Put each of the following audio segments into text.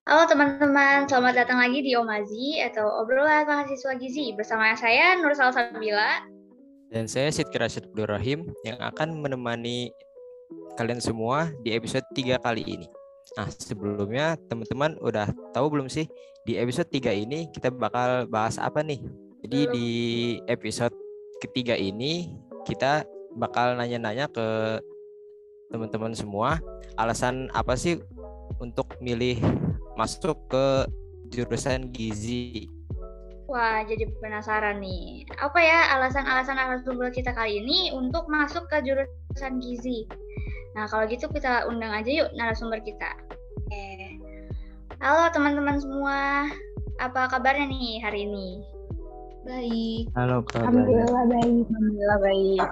Halo teman-teman, selamat datang lagi di Omazi atau obrolan mahasiswa gizi bersama saya Nur Salsabila. Dan saya Sidki Rashid Abdul Rahim yang akan menemani kalian semua di episode 3 kali ini. Nah, sebelumnya teman-teman udah tahu belum sih di episode 3 ini kita bakal bahas apa nih? Jadi Belum. di episode ketiga ini kita bakal nanya-nanya ke teman-teman semua alasan apa sih untuk milih masuk ke jurusan gizi. Wah, jadi penasaran nih. Apa ya alasan-alasan narasumber kita kali ini untuk masuk ke jurusan gizi? Nah, kalau gitu kita undang aja yuk narasumber kita. Oke. Halo teman-teman semua, apa kabarnya nih hari ini? Baik. Halo Kak. Alhamdulillah baik. Alhamdulillah baik.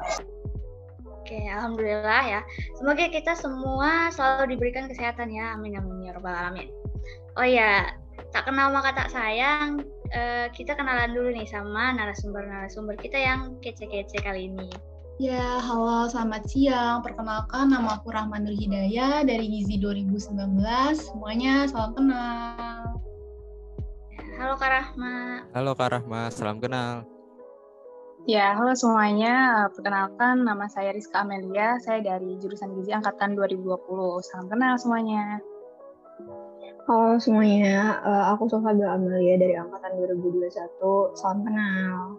Oke, alhamdulillah ya. Semoga kita semua selalu diberikan kesehatan ya. Amin amin ya rabbal alamin. Oh ya, tak kenal maka tak sayang. Kita kenalan dulu nih sama narasumber kita yang kece-kece kali ini. Ya, halo, selamat siang. Perkenalkan, nama aku Rahmanul Hidayah dari Gizi 2019. Semuanya salam kenal. Halo Kak Rahma. Halo Kak Rahma, salam kenal. Ya, halo semuanya. Perkenalkan, nama saya Rizka Amelia. Saya dari jurusan Gizi Angkatan 2020. Salam kenal semuanya. Halo semuanya, aku Sofabila Amelia dari Angkatan 2021. Salam kenal.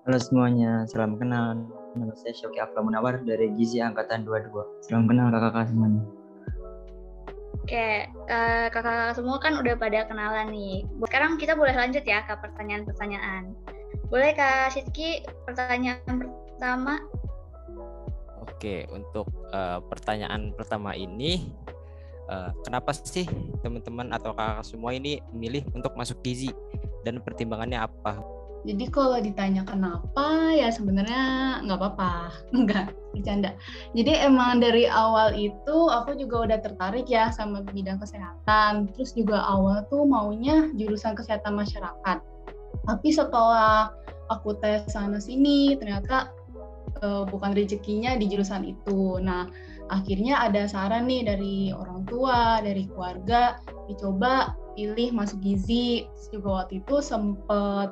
Halo semuanya, salam kenal. Nama saya Syoki Afra Munawar dari Gizi Angkatan 22. Salam kenal kakak-kakak semuanya. Oke, kakak-kakak semua kan udah pada kenalan nih. Sekarang kita boleh lanjut ya ke pertanyaan-pertanyaan. Boleh Kak Sidki, pertanyaan pertama? Oke, untuk pertanyaan pertama ini, kenapa sih teman-teman atau kakak semua ini memilih untuk masuk gizi dan pertimbangannya apa? Jadi kalau ditanya kenapa, ya sebenarnya nggak apa-apa. Nggak, bercanda. Jadi emang dari awal itu aku juga udah tertarik ya sama bidang kesehatan. Terus juga awal tuh maunya jurusan kesehatan masyarakat. Tapi setelah aku tes sana-sini, ternyata bukan rezekinya di jurusan itu. Nah, akhirnya ada saran nih dari orang tua, dari keluarga, dicoba pilih masuk gizi. Terus juga waktu itu sempet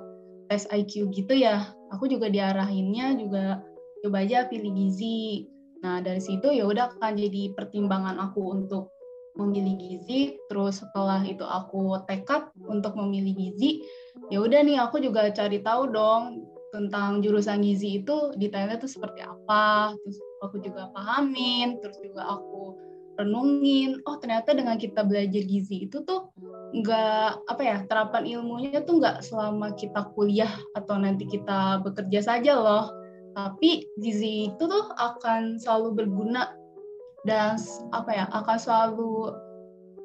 tes IQ gitu ya. Aku juga diarahinnya juga coba aja pilih gizi. Nah, dari situ ya udah kan jadi pertimbangan aku untuk memilih gizi. Terus setelah itu aku tekad untuk memilih gizi. Ya udah nih aku juga cari tahu dong tentang jurusan gizi itu detailnya tuh seperti apa, terus aku juga pahamin, terus juga aku renungin, oh ternyata dengan kita belajar gizi itu tuh nggak terapan ilmunya tuh nggak selama kita kuliah atau nanti kita bekerja saja loh, tapi gizi itu tuh akan selalu berguna dan akan selalu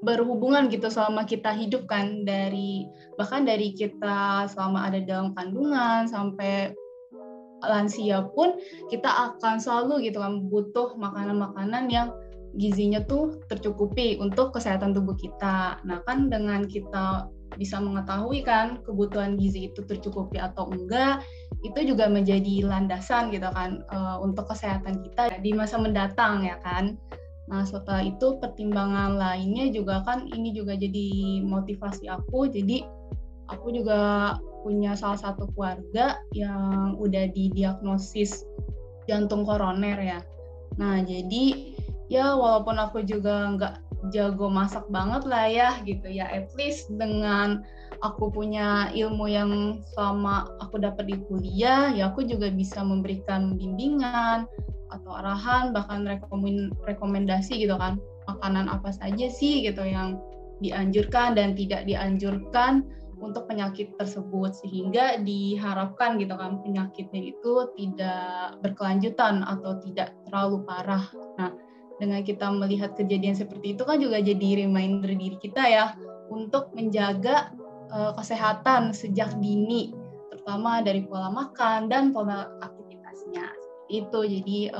berhubungan gitu selama kita hidup kan, bahkan dari kita selama ada dalam kandungan sampai lansia pun kita akan selalu gitu kan butuh makanan-makanan yang gizinya tuh tercukupi untuk kesehatan tubuh kita. Nah kan dengan kita bisa mengetahui kan kebutuhan gizi itu tercukupi atau enggak, itu juga menjadi landasan gitu kan untuk kesehatan kita di masa mendatang ya kan. Nah setelah itu pertimbangan lainnya juga kan ini juga jadi motivasi aku, jadi aku juga punya salah satu keluarga yang udah didiagnosis jantung koroner ya. Nah jadi ya walaupun aku juga nggak jago masak banget lah ya gitu ya, at least dengan aku punya ilmu yang selama aku dapat di kuliah ya aku juga bisa memberikan bimbingan atau arahan, bahkan rekomendasi gitu kan, makanan apa saja sih gitu yang dianjurkan dan tidak dianjurkan untuk penyakit tersebut, sehingga diharapkan gitu kan penyakitnya itu tidak berkelanjutan atau tidak terlalu parah. Nah, dengan kita melihat kejadian seperti itu kan juga jadi reminder diri kita ya untuk menjaga kesehatan sejak dini, terutama dari pola makan dan pola aktivitasnya. Itu jadi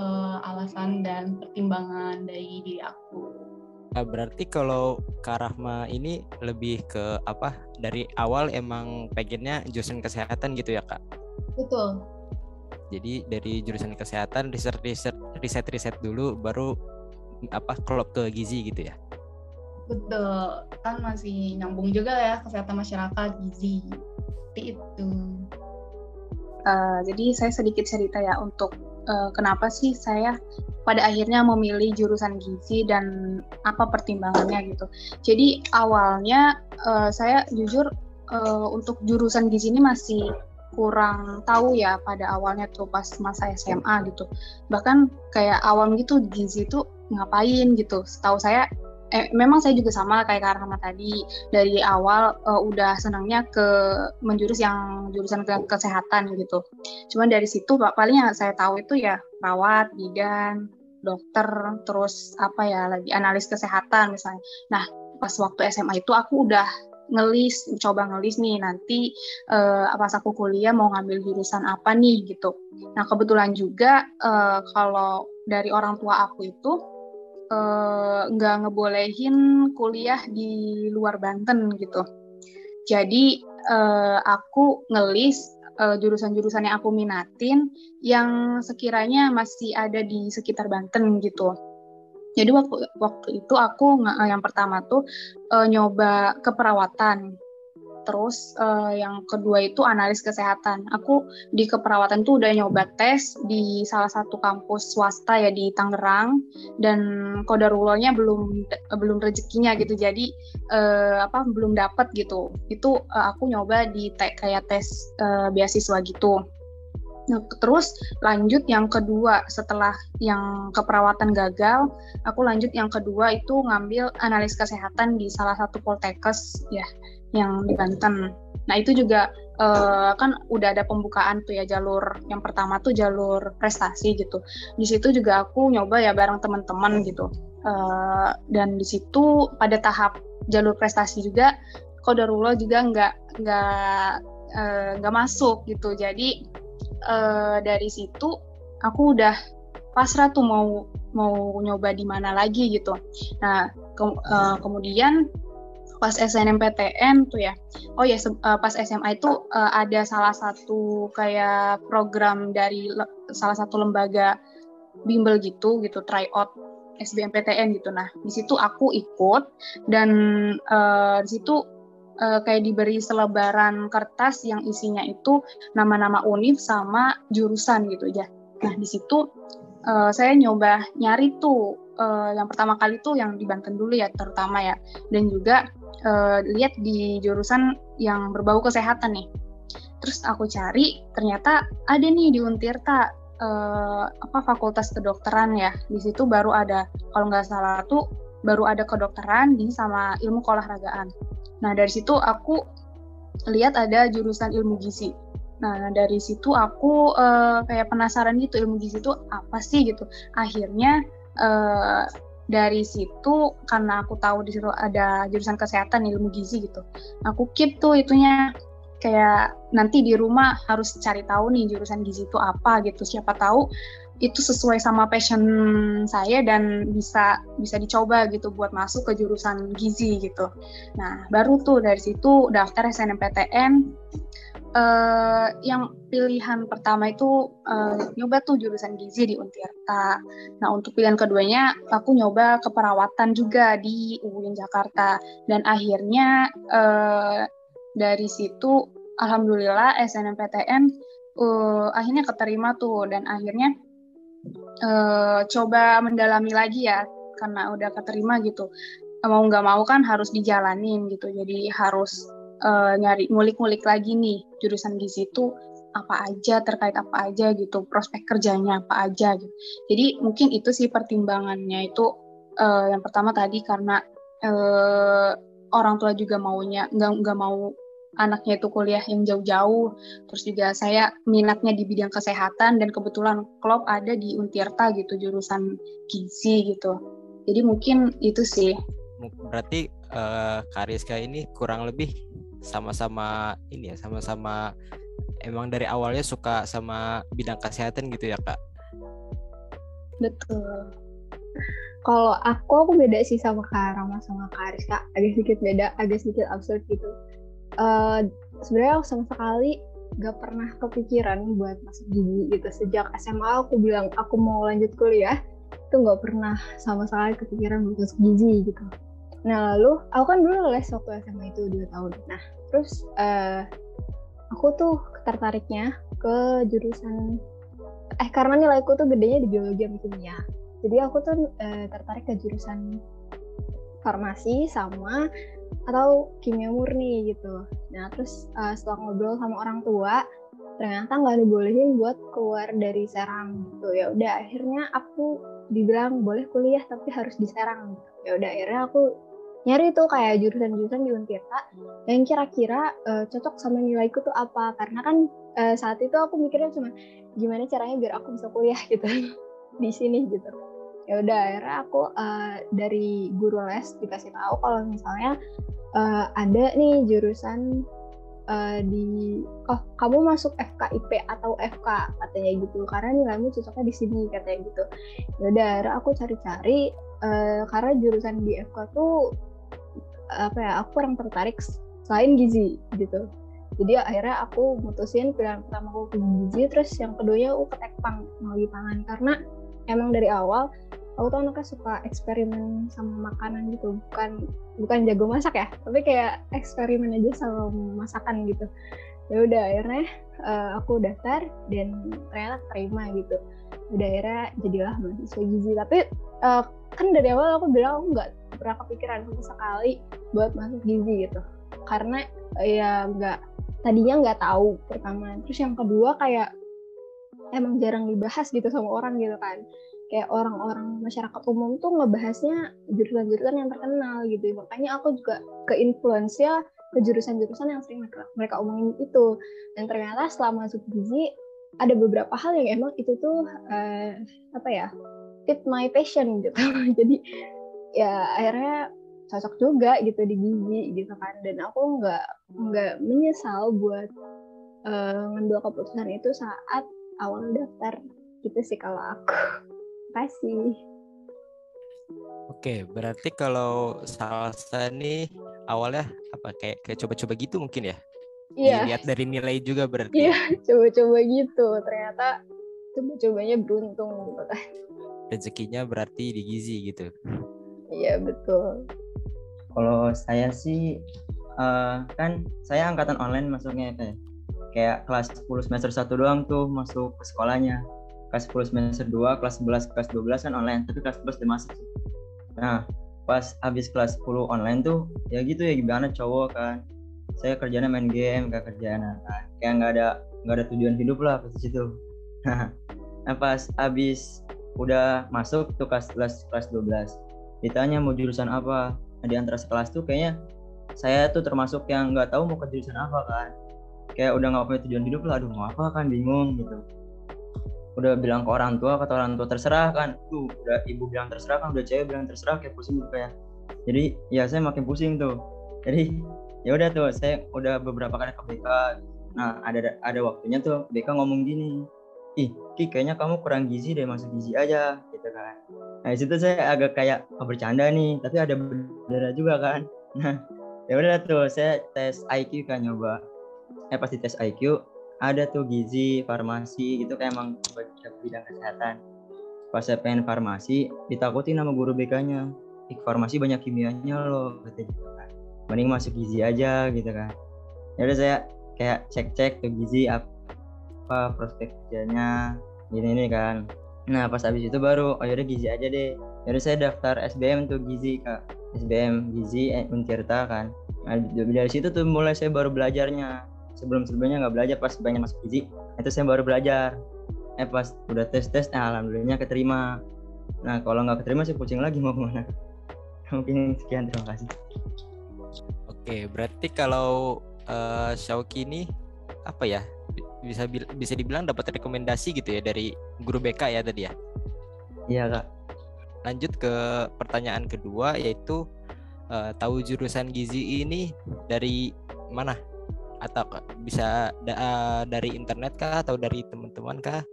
alasan dan pertimbangan dari diri aku. Berarti kalau Kak Rahma ini lebih ke apa? Dari awal emang pengennya jurusan kesehatan gitu ya Kak? Betul. Jadi dari jurusan kesehatan riset dulu baru klop ke gizi gitu ya? Betul, kan masih nyambung juga ya kesehatan masyarakat gizi. Seperti itu. Jadi saya sedikit cerita ya untuk kenapa sih saya pada akhirnya memilih jurusan gizi dan apa pertimbangannya gitu. Jadi awalnya saya jujur untuk jurusan gizi ini masih kurang tahu ya pada awalnya tuh pas masa SMA gitu. Bahkan kayak awam gitu gizi itu ngapain gitu. Setahu saya memang saya juga sama kayak Kak Rahma tadi, dari awal udah senangnya ke menjurus yang jurusan kesehatan gitu. Cuman dari situ paling yang saya tahu itu ya perawat, bidan, dokter, terus apa ya lagi analis kesehatan misalnya. Nah pas waktu SMA itu aku udah coba ngelis nih nanti pas aku kuliah mau ngambil jurusan apa nih gitu. Nah kebetulan juga kalau dari orang tua aku itu nggak ngebolehin kuliah di luar Banten gitu. Jadi aku ngelis jurusan-jurusan yang aku minatin yang sekiranya masih ada di sekitar Banten gitu. Jadi waktu itu aku yang pertama tuh nyoba keperawatan. Terus yang kedua itu analis kesehatan. Aku di keperawatan tuh udah nyoba tes di salah satu kampus swasta ya di Tangerang dan kodarullahnya belum rezekinya gitu. Jadi belum dapat gitu. Itu aku nyoba di kayak tes beasiswa gitu. Nah, terus lanjut yang kedua setelah yang keperawatan gagal, aku lanjut yang kedua itu ngambil analis kesehatan di salah satu Poltekkes ya yang di Banten. Nah itu juga kan udah ada pembukaan tuh ya jalur yang pertama tuh jalur prestasi gitu. Di situ juga aku nyoba ya bareng teman-teman gitu. Dan di situ pada tahap jalur prestasi juga qadarullah juga nggak masuk gitu. Jadi dari situ aku udah pasrah tuh mau nyoba di mana lagi gitu. Nah kemudian pas SNMPTN tuh ya, pas SMA itu ada salah satu kayak program dari salah satu lembaga bimbel gitu tryout SBMPTN gitu. Nah di situ aku ikut dan di situ kayak diberi selebaran kertas yang isinya itu nama-nama univ sama jurusan gitu aja. Nah di situ saya nyoba nyari tuh yang pertama kali tuh yang di Banten dulu ya terutama ya, dan juga lihat di jurusan yang berbau kesehatan nih. Terus aku cari ternyata ada nih di Untirta fakultas kedokteran ya. Di situ baru ada kalau nggak salah tuh baru ada kedokteran di sama ilmu keolahragaan. Nah dari situ aku lihat ada jurusan ilmu gizi. Nah dari situ aku kayak penasaran gitu ilmu gizi itu apa sih gitu. Akhirnya dari situ karena aku tahu di situ ada jurusan kesehatan ilmu gizi gitu. Aku keep tuh itunya kayak nanti di rumah harus cari tahu nih jurusan gizi itu apa gitu. Siapa tahu itu sesuai sama passion saya dan bisa dicoba gitu buat masuk ke jurusan gizi gitu. Nah baru tuh dari situ daftar SNMPTN. Yang pilihan pertama itu nyoba tuh jurusan gizi di Untirta. Nah untuk pilihan keduanya aku nyoba keperawatan juga di UIN Jakarta dan akhirnya dari situ alhamdulillah SNMPTN akhirnya keterima tuh dan akhirnya coba mendalami lagi ya karena udah keterima gitu. Mau nggak mau kan harus dijalanin gitu. Jadi harus nyari ngulik-ngulik lagi nih jurusan gizi itu apa aja, terkait apa aja gitu, prospek kerjanya apa aja gitu. Jadi mungkin itu sih pertimbangannya itu yang pertama tadi karena orang tua juga maunya nggak mau anaknya itu kuliah yang jauh-jauh, terus juga saya minatnya di bidang kesehatan dan kebetulan klop ada di Untirta gitu jurusan gizi gitu. Jadi mungkin itu sih. Berarti Kak Rizka ini kurang lebih sama-sama ini ya, sama-sama emang dari awalnya suka sama bidang kesehatan gitu ya Kak? Betul. Kalau aku beda sih sama Kak Rama sama Kak Rizka, agak sedikit beda, agak sedikit absurd gitu. Sebenarnya aku sama sekali gak pernah kepikiran buat masuk gizi gitu. Sejak SMA aku bilang aku mau lanjut kuliah, itu gak pernah sama sekali kepikiran buat masuk gizi gitu. Nah lalu aku kan dulu les waktu SMA itu 2 tahun. Nah terus aku tuh tertariknya ke jurusan karena nilaiku tuh gedenya di biologi sama kimia. Jadi aku tuh tertarik ke jurusan farmasi sama atau kimia murni gitu. Nah terus setelah ngobrol sama orang tua, ternyata nggak dibolehin buat keluar dari Serang gitu. Ya udah akhirnya aku dibilang boleh kuliah tapi harus di Serang gitu. Ya udah akhirnya aku nyari tuh kayak jurusan-jurusan di Untirta yang kira-kira cocok sama nilaiku tuh apa. Karena kan saat itu aku mikirnya cuma gimana caranya biar aku bisa kuliah gitu di sini gitu. Ya udah akhirnya aku dari guru les dikasih tahu kalau misalnya ada nih jurusan kamu masuk FKIP atau FK katanya gitu karena nilaimu cocoknya di sini katanya gitu. Ya udah akhirnya aku cari-cari karena jurusan di FK tuh aku kurang tertarik selain gizi gitu. Jadi akhirnya aku mutusin pilihan pertama aku ke gizi, terus yang keduanya aku ke tekpang teknologi pangan karena emang dari awal aku tuh anaknya suka eksperimen sama makanan gitu, bukan jago masak ya, tapi kayak eksperimen aja sama masakan gitu. Ya udah akhirnya aku daftar dan ternyata terima gitu. Udah akhirnya jadilah mahasiswa gizi. Tapi kan dari awal aku bilang aku nggak pernah kepikiran sama sekali buat masuk gizi gitu, karena ya tadinya nggak tahu pertama, terus yang kedua kayak emang jarang dibahas gitu sama orang gitu kan. Kayak orang-orang masyarakat umum tuh ngebahasnya jurusan-jurusan yang terkenal gitu. Makanya aku juga ke-influence ya ke jurusan-jurusan yang sering mereka omongin itu. Dan ternyata setelah masuk gizi, ada beberapa hal yang emang itu tuh fit my passion gitu. Jadi ya akhirnya cocok juga gitu di gizi gitu kan. Dan aku nggak menyesal buat ngambil keputusan itu saat awal daftar gitu sih kalau aku. Kasih. Oke, berarti kalau Salsa nih awalnya kayak coba-coba gitu mungkin ya? Iya. Dilihat dari nilai juga berarti. Iya, coba-coba gitu. Ternyata coba-cobanya beruntung gitu kan. Rezekinya berarti di gizi gitu. Iya, betul. Kalau saya sih kan saya angkatan online masuknya kayak kelas 10 semester 1 doang tuh masuk ke sekolahnya. Kelas 10 semester 2, kelas 11, kelas 12 kan online, tapi kelas 11 udah masuk sih. Nah, pas habis kelas 10 online tuh, ya gitu ya gimana cowok kan. Saya kerjanya main game, gak kerjaan kan. Kayak nggak ada tujuan hidup lah pas situ. Nah, pas habis udah masuk tuh kelas 12, ditanya mau jurusan apa. Nah, di antara sekelas tuh kayaknya saya tuh termasuk yang nggak tahu mau ke jurusan apa kan. Kayak udah nggak punya tujuan hidup lah, aduh mau apa kan, bingung gitu. Udah bilang ke orang tua, kata orang tua terserah kan, tuh udah ibu bilang terserah kan, udah cewek bilang terserah, kayak pusing gitu ya. Jadi ya saya makin pusing tuh. Jadi ya udah tuh saya udah beberapa kali ke BK. Nah ada waktunya tuh BK ngomong gini, Ki kayaknya kamu kurang gizi deh, masuk gizi aja gitu kan. Nah disitu saya agak kayak bercanda nih, tapi ada bener juga kan. Nah ya udah tuh saya tes IQ kan, nyoba. Pas di tes IQ ada tuh gizi, farmasi gitu, kayak emang bidang kesehatan. Pas saya pengen farmasi, ditakutin sama guru BK-nya. Farmasi banyak kimianya loh, katanya gitu kan. Mending masuk gizi aja gitu kan. Ya udah saya kayak cek tuh gizi apa prospek kerjanya gini kan. Nah pas habis itu baru yaudah gizi aja deh. Yaudah saya daftar SBM tuh gizi Kak. SBM gizi Untirta kan. Nah dari situ tuh mulai saya baru belajarnya. Sebelumnya nggak belajar, pas banyak masuk gizi itu saya baru belajar. Pas udah tes alhamdulillahnya keterima. Nah kalau nggak keterima sih pusing lagi mau kemana. Mungkin sekian, terima kasih. Oke, berarti kalau Syauki ini apa ya, bisa dibilang dapat rekomendasi gitu ya dari guru BK ya tadi ya? Iya Kak. Lanjut ke pertanyaan kedua, yaitu tahu jurusan gizi ini dari mana? Atau bisa dari internet kah atau dari teman-teman kah?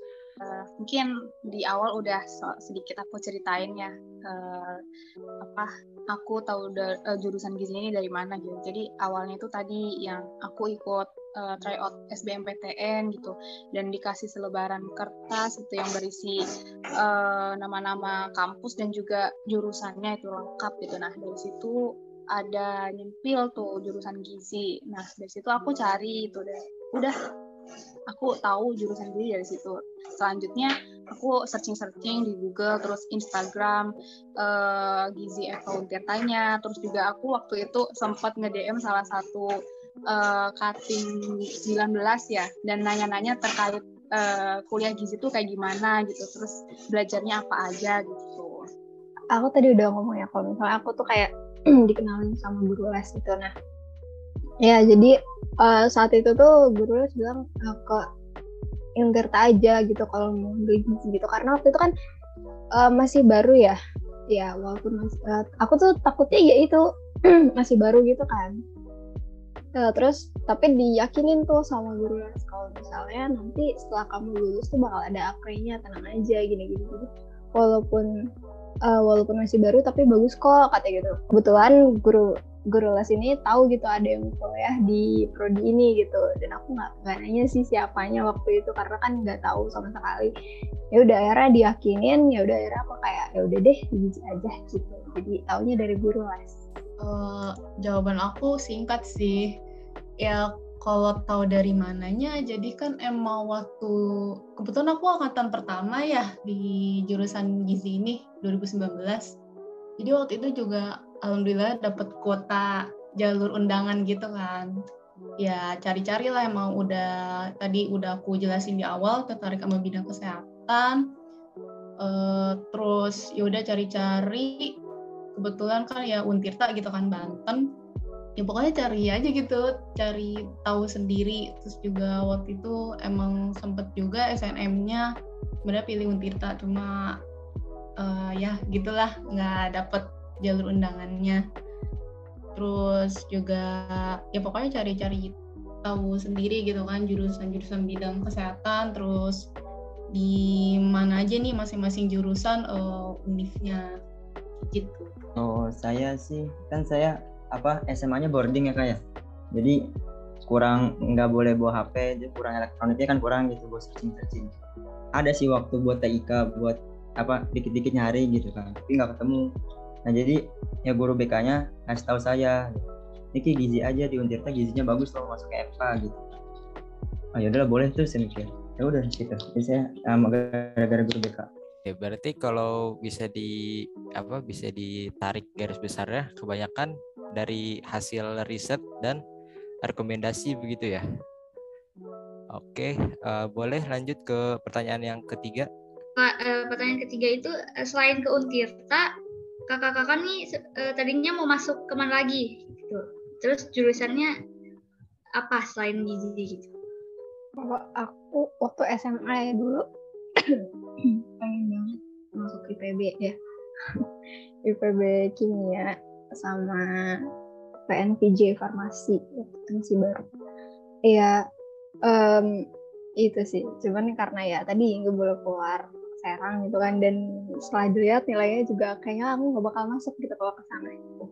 Mungkin di awal udah sedikit aku ceritain ya aku tahu jurusan gizi ini dari mana gitu. Jadi awalnya itu tadi yang aku ikut tryout SBMPTN gitu, dan dikasih selebaran kertas itu yang berisi nama-nama kampus dan juga jurusannya itu lengkap gitu. Nah dari situ ada nyempil tuh jurusan gizi. Nah dari situ aku cari itu deh, udah aku tahu jurusan gizi dari situ. Selanjutnya aku searching di Google, terus Instagram Gizi Eva Untirtanya, terus juga aku waktu itu sempat nge-DM salah satu cutting 19 ya, dan nanya-nanya terkait kuliah gizi itu kayak gimana gitu, terus belajarnya apa aja gitu. Aku tadi udah ngomong ya, kalau misalnya aku tuh kayak dikenalin sama guru les gitu. Nah, ya jadi saat itu tuh guru les bilang ke Untirta aja gitu kalau mau ambil gizi gitu, karena waktu itu kan masih baru ya walaupun aku tuh takutnya ya itu masih baru gitu kan. Terus tapi diyakinin tuh sama guru les kalau misalnya nanti setelah kamu lulus tuh bakal ada akrenya, tenang aja gini walaupun masih baru tapi bagus kok katanya gitu. Kebetulan guru les ini tahu gitu ada yang kuliah di prodi ini gitu, dan aku nggak nanya sih siapanya waktu itu karena kan nggak tahu sama sekali. Ya udah akhirnya diyakinin, ya udah akhirnya aku kayak ya udah deh gizi aja gitu. Jadi taunya dari guru les. Jawaban aku singkat sih. Ya kalau tahu dari mananya, jadi kan emang waktu kebetulan aku angkatan pertama ya di jurusan gizi ini 2019. Jadi waktu itu juga alhamdulillah dapat kuota jalur undangan gitu kan. Ya cari-cari lah, emang udah aku jelasin di awal tertarik sama bidang kesehatan. Terus ya udah cari-cari, kebetulan kan ya Untirta gitu kan, Banten. Ya pokoknya cari aja gitu, cari tahu sendiri. Terus juga waktu itu emang sempet juga SNM-nya sebenarnya pilih Untirta, cuma ya gitulah nggak dapet jalur undangannya. Terus juga ya pokoknya cari-cari tahu sendiri gitu kan jurusan-jurusan bidang kesehatan, terus di mana aja nih masing-masing jurusan univnya gitu. Oh, saya sih kan saya SMA-nya boarding ya Kak ya. Jadi kurang nggak boleh bawa HP, jadi kurang elektroniknya kan kurang gitu buat searching. Ada sih waktu buat TIK, buat dikit-dikit nyari gitu kan, tapi nggak ketemu. Nah jadi ya guru BK-nya ngasih tahu saya, Niki gizi aja di Untirta, gizinya bagus loh, masuk ke FK gitu. Oh ya udahlah boleh tuh saya mikir. Ya udah gitu. Jadi saya gara-gara guru BK. Ya, berarti kalau bisa ditarik garis besarnya kebanyakan dari hasil riset dan rekomendasi begitu ya. Oke, boleh lanjut ke pertanyaan yang ketiga. Pertanyaan ketiga itu, selain ke Untirta, kakak-kakak nih tadinya mau masuk kemana lagi gitu. Terus jurusannya apa selain gizi gitu? Kalau aku waktu SMA dulu pengen banget masuk IPB ya. IPB kimia sama PNPJ farmasi waktu itu masih baru. Iya, itu sih. Cuman karena ya tadi nggak boleh keluar Serang gitu kan, dan setelah dilihat nilainya juga kayaknya aku nggak bakal masuk gitu kalau ke sana gitu.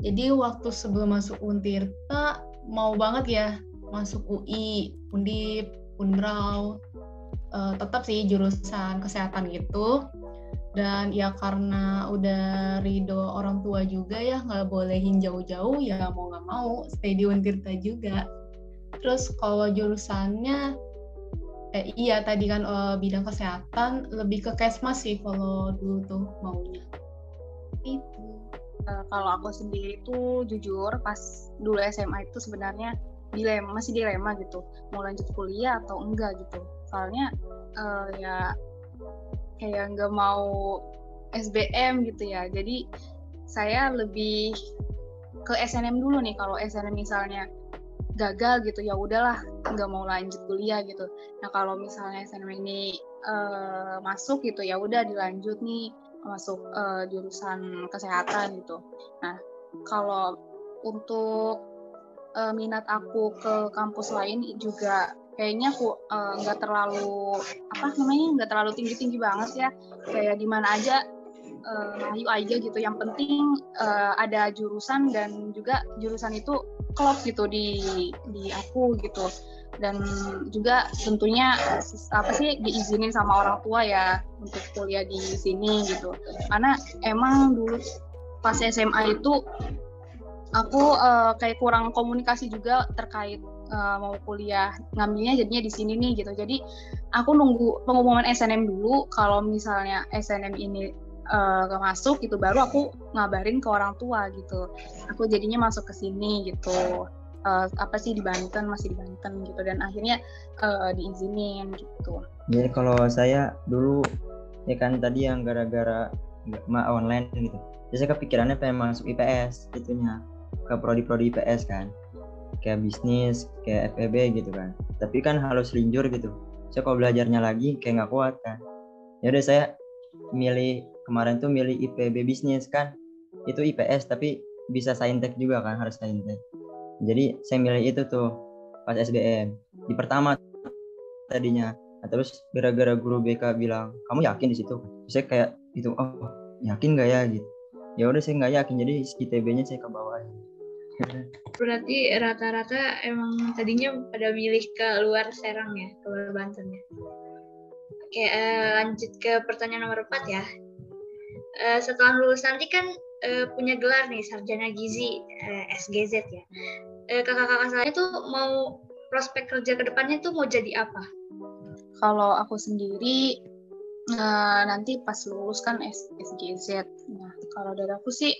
Jadi waktu sebelum masuk Untirta mau banget ya masuk UI, Undip, Unbrau, tetap sih jurusan kesehatan gitu. Dan ya karena udah ridho orang tua juga ya, nggak bolehin jauh-jauh, ya mau nggak mau stay di Untirta juga. Terus kalau jurusannya iya tadi kan bidang kesehatan, lebih ke kesmas sih kalau dulu tuh maunya. Itu. Kalau aku sendiri tuh jujur pas dulu SMA itu sebenarnya masih dilema gitu, mau lanjut kuliah atau enggak gitu. Soalnya ya kayak nggak mau SBM gitu ya. Jadi saya lebih ke SNM dulu nih. Kalau SNM misalnya gagal gitu ya udahlah nggak mau lanjut kuliah gitu. Nah kalau misalnya SNM ini masuk gitu ya udah dilanjut nih masuk jurusan kesehatan gitu. Nah kalau untuk minat aku ke kampus lain juga kayaknya aku nggak terlalu tinggi banget ya, kayak di mana aja ayo aja gitu. Yang penting ada jurusan dan juga jurusan itu klop gitu di aku gitu. Dan juga tentunya diizinin sama orang tua ya untuk kuliah di sini gitu. Karena emang dulu pas SMA itu aku kayak kurang komunikasi juga terkait mau kuliah, ngambilnya jadinya di sini nih gitu. Jadi aku nunggu pengumuman SNM dulu, kalau misalnya SNM ini gak masuk gitu, baru aku ngabarin ke orang tua gitu. Aku jadinya masuk ke sini gitu. Di Banten, masih di Banten gitu, dan akhirnya diizinin gitu. Jadi kalau saya dulu ya kan tadi yang gara-gara online gitu, jadi saya kepikirannya pengen masuk IPS gitunya, ke prodi IPS kan, kayak bisnis, kayak FEB gitu kan. Tapi kan harus linjur gitu, saya kalau belajarnya lagi kayak nggak kuat kan. Ya udah saya kemarin tuh milih IPB bisnis kan, itu IPS tapi bisa saintek juga kan, harus saintek. Jadi saya milih itu tuh pas SBM di pertama tadinya. Nah, terus gara-gara guru BK bilang kamu yakin di situ, saya kayak itu yakin nggak ya gitu. Ya udah saya nggak yakin, jadi ITB-nya saya ke bawah. Berarti rata-rata emang tadinya pada milih ke luar Serang ya, ke luar Banten ya. Oke, lanjut ke pertanyaan nomor 4 ya. Setelah lulus nanti kan punya gelar nih, sarjana gizi SGZ ya. Kakak-kakak saya tuh mau prospek kerja ke depannya tuh mau jadi apa? Kalau aku sendiri nanti pas lulus kan SGZ. Nah, kalau dari aku sih,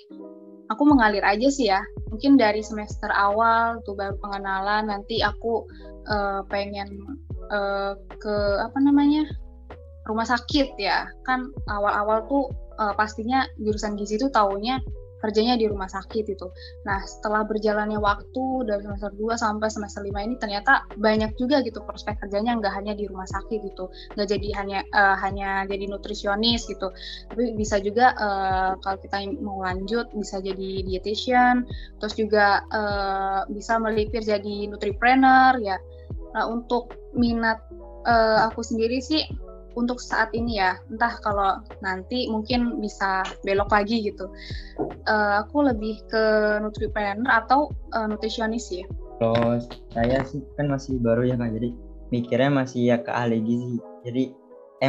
aku mengalir aja sih ya. Mungkin dari semester awal tuh baru pengenalan. Nanti aku pengen ke rumah sakit ya. Kan awal-awal tuh pastinya jurusan gizi tuh taunya kerjanya di rumah sakit itu. Nah, setelah berjalannya waktu dari semester 2 sampai semester 5 ini ternyata banyak juga gitu prospek kerjanya, nggak hanya di rumah sakit gitu. Nggak jadi hanya jadi nutrisionis gitu. Tapi bisa juga kalau kita mau lanjut bisa jadi dietitian, terus juga bisa melipir jadi nutripreneur ya. Nah, untuk minat aku sendiri sih untuk saat ini ya, entah kalau nanti mungkin bisa belok lagi gitu. Aku lebih ke nutripreneur atau nutrisionis ya. Kalau saya sih kan masih baru ya Kak, jadi mikirnya masih ya ke ahli gizi. Jadi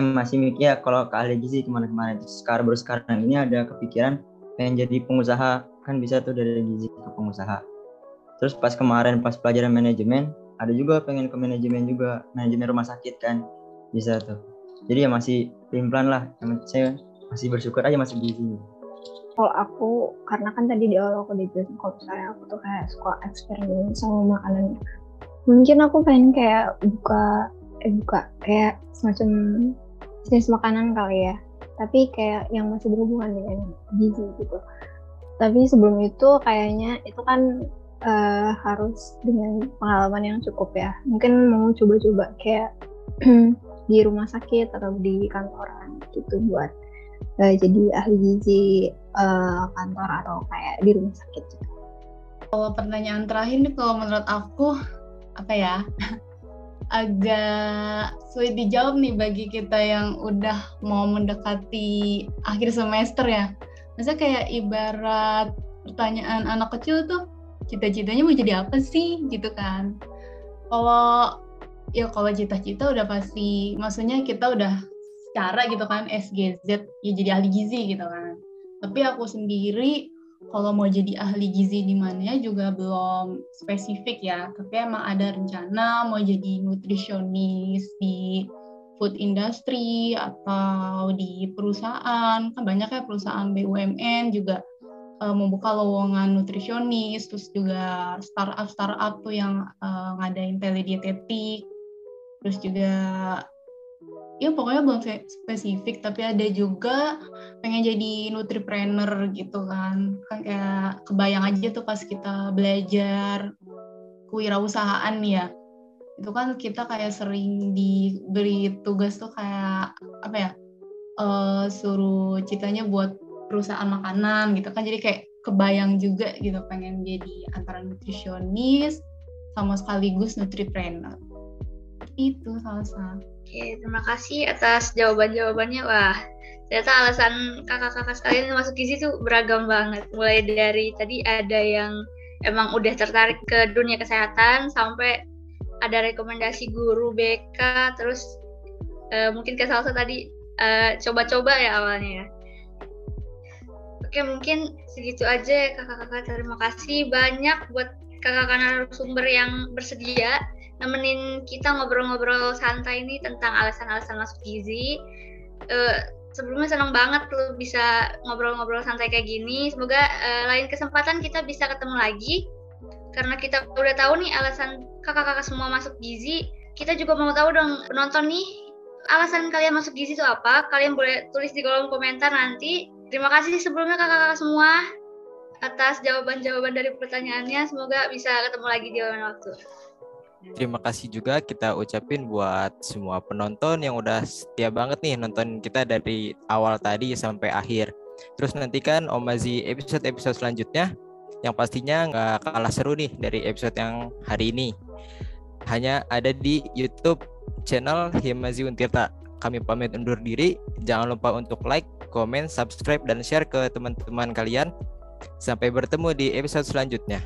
masih mikir ya kalau ke ahli gizi kemana-kemana. Sekarang ini ada kepikiran pengen jadi pengusaha, kan bisa tuh dari gizi ke pengusaha. Terus pas pelajaran manajemen, ada juga pengen ke manajemen juga, manajemen rumah sakit kan, bisa tuh. Jadi ya masih pelan-pelan lah, saya masih bersyukur aja masih gizi. Kalau aku, karena kan tadi di awal aku dijelasin kalau misalnya aku tuh kayak suka eksperimen sama makanannya. Mungkin aku pengen kayak buka kayak semacam bisnis makanan kali ya. Tapi kayak yang masih berhubungan dengan gizi gitu. Tapi sebelum itu kayaknya itu kan harus dengan pengalaman yang cukup ya. Mungkin mau coba-coba kayak di rumah sakit atau di kantoran gitu buat jadi ahli gizi kantor atau kayak di rumah sakit gitu. Kalau pertanyaan terakhir nih, kalau menurut aku agak sulit dijawab nih bagi kita yang udah mau mendekati akhir semester ya. Maksudnya kayak ibarat pertanyaan anak kecil tuh, cita-citanya mau jadi apa sih gitu kan. Kalau cita-cita udah pasti, maksudnya kita udah secara gitu kan SGZ ya jadi ahli gizi gitu kan. Tapi aku sendiri kalau mau jadi ahli gizi di mana juga belum spesifik ya. Tapi emang ada rencana mau jadi nutrisionis di food industry atau di perusahaan. Kan banyak ya perusahaan BUMN juga membuka lowongan nutrisionis, terus juga startup tuh yang ngadain teledietetik. Terus juga ya pokoknya belum spesifik, tapi ada juga pengen jadi nutripreneur gitu kan kayak kebayang aja tuh pas kita belajar kewirausahaan ya, itu kan kita kayak sering diberi tugas tuh kayak suruh citanya buat perusahaan makanan gitu kan, jadi kayak kebayang juga gitu pengen jadi antara nutrisionis sama sekaligus nutripreneur Itu Salsa. Oke, terima kasih atas jawaban-jawabannya. Wah, ternyata alasan kakak-kakak sekalian masuk gizi tuh beragam banget. Mulai dari tadi ada yang emang udah tertarik ke dunia kesehatan, sampai ada rekomendasi guru BK, terus mungkin ke Salsa tadi coba-coba ya awalnya ya. Oke, mungkin segitu aja ya kakak-kakak. Terima kasih banyak buat kakak-kakak narasumber yang bersedia nemenin kita ngobrol-ngobrol santai ini tentang alasan-alasan masuk gizi. Sebelumnya senang banget lo bisa ngobrol-ngobrol santai kayak gini. Semoga lain kesempatan kita bisa ketemu lagi. Karena kita udah tahu nih alasan kakak-kakak semua masuk gizi. Kita juga mau tahu dong penonton nih, alasan kalian masuk gizi itu apa? Kalian boleh tulis di kolom komentar nanti. Terima kasih sebelumnya kakak-kakak semua atas jawaban-jawaban dari pertanyaannya. Semoga bisa ketemu lagi di lain waktu. Terima kasih juga kita ucapin buat semua penonton yang udah setia banget nih nonton kita dari awal tadi sampai akhir. Terus nantikan Omazi episode-episode selanjutnya yang pastinya nggak kalah seru nih dari episode yang hari ini. Hanya ada di YouTube channel Himazi Untirta. Kami pamit undur diri. Jangan lupa untuk like, komen, subscribe, dan share ke teman-teman kalian. Sampai bertemu di episode selanjutnya.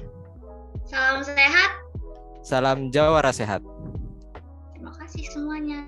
Salam sehat. Salam Jawara Sehat. Terima kasih semuanya.